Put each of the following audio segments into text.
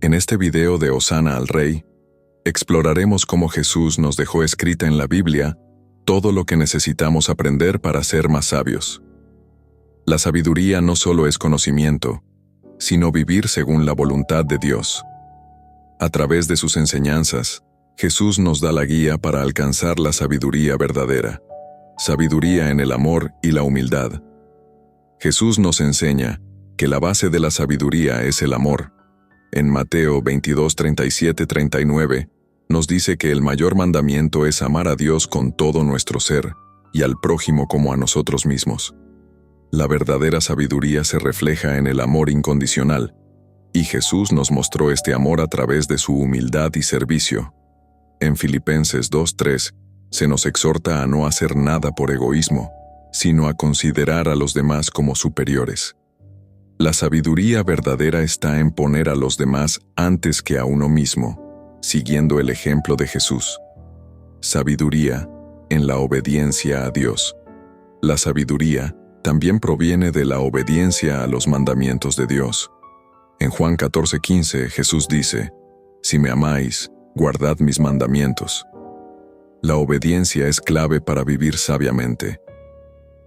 En este video de Hosana al Rey, exploraremos cómo Jesús nos dejó escrita en la Biblia todo lo que necesitamos aprender para ser más sabios. La sabiduría no solo es conocimiento, sino vivir según la voluntad de Dios. A través de sus enseñanzas, Jesús nos da la guía para alcanzar la sabiduría verdadera, sabiduría en el amor y la humildad. Jesús nos enseña que la base de la sabiduría es el amor. En Mateo 22, 37, 39, nos dice que el mayor mandamiento es amar a Dios con todo nuestro ser y al prójimo como a nosotros mismos. La verdadera sabiduría se refleja en el amor incondicional, y Jesús nos mostró este amor a través de su humildad y servicio. En Filipenses 2:3, se nos exhorta a no hacer nada por egoísmo, sino a considerar a los demás como superiores. La sabiduría verdadera está en poner a los demás antes que a uno mismo, siguiendo el ejemplo de Jesús. Sabiduría en la obediencia a Dios. La sabiduría también proviene de la obediencia a los mandamientos de Dios. En Juan 14:15, Jesús dice: «Si me amáis, guardad mis mandamientos». La obediencia es clave para vivir sabiamente.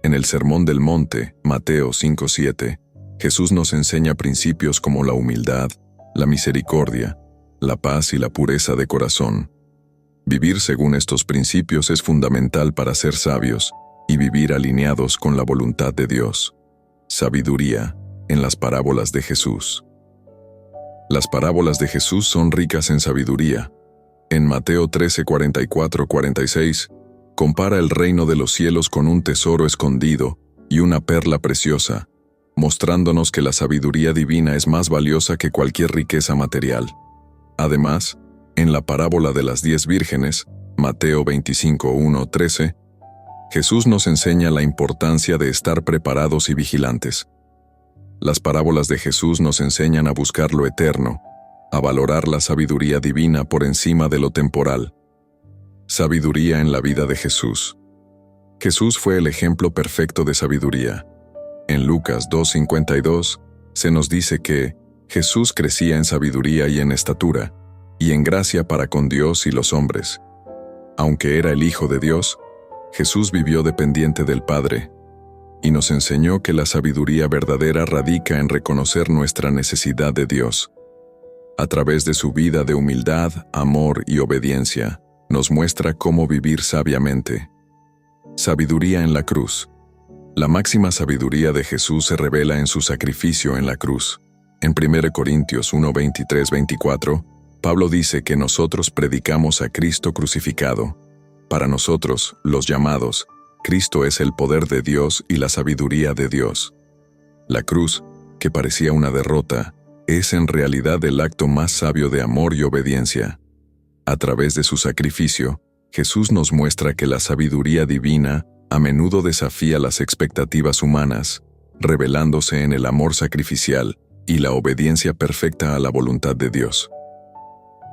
En el Sermón del Monte, Mateo 5:7, Jesús nos enseña principios como la humildad, la misericordia, la paz y la pureza de corazón. Vivir según estos principios es fundamental para ser sabios y vivir alineados con la voluntad de Dios. Sabiduría en las parábolas de Jesús. Las parábolas de Jesús son ricas en sabiduría. En Mateo 13:44-46, compara el reino de los cielos con un tesoro escondido y una perla preciosa, mostrándonos que la sabiduría divina es más valiosa que cualquier riqueza material. Además, en la parábola de las 10 vírgenes, Mateo 25:1-13, Jesús nos enseña la importancia de estar preparados y vigilantes. Las parábolas de Jesús nos enseñan a buscar lo eterno, a valorar la sabiduría divina por encima de lo temporal. Sabiduría en la vida de Jesús. Jesús fue el ejemplo perfecto de sabiduría. En Lucas 2:52 se nos dice que Jesús crecía en sabiduría y en estatura, y en gracia para con Dios y los hombres. Aunque era el Hijo de Dios, Jesús vivió dependiente del Padre, y nos enseñó que la sabiduría verdadera radica en reconocer nuestra necesidad de Dios. A través de su vida de humildad, amor y obediencia, nos muestra cómo vivir sabiamente. Sabiduría en la cruz. La máxima sabiduría de Jesús se revela en su sacrificio en la cruz. En 1 Corintios 1:23-24, Pablo dice que nosotros predicamos a Cristo crucificado. Para nosotros, los llamados, Cristo es el poder de Dios y la sabiduría de Dios. La cruz, que parecía una derrota, es en realidad el acto más sabio de amor y obediencia. A través de su sacrificio, Jesús nos muestra que la sabiduría divina a menudo desafía las expectativas humanas, revelándose en el amor sacrificial y la obediencia perfecta a la voluntad de Dios.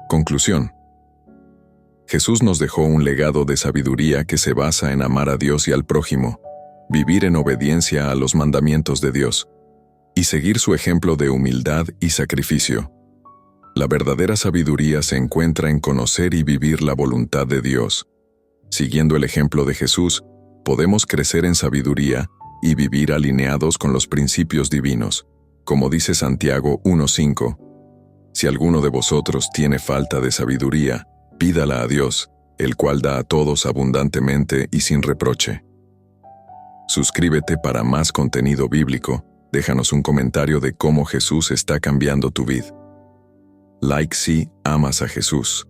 Conclusión. Jesús nos dejó un legado de sabiduría que se basa en amar a Dios y al prójimo, vivir en obediencia a los mandamientos de Dios, y seguir su ejemplo de humildad y sacrificio. La verdadera sabiduría se encuentra en conocer y vivir la voluntad de Dios. Siguiendo el ejemplo de Jesús, podemos crecer en sabiduría y vivir alineados con los principios divinos, como dice Santiago 1:5. Si alguno de vosotros tiene falta de sabiduría, pídala a Dios, el cual da a todos abundantemente y sin reproche. Suscríbete para más contenido bíblico. Déjanos un comentario de cómo Jesús está cambiando tu vida. Like si amas a Jesús.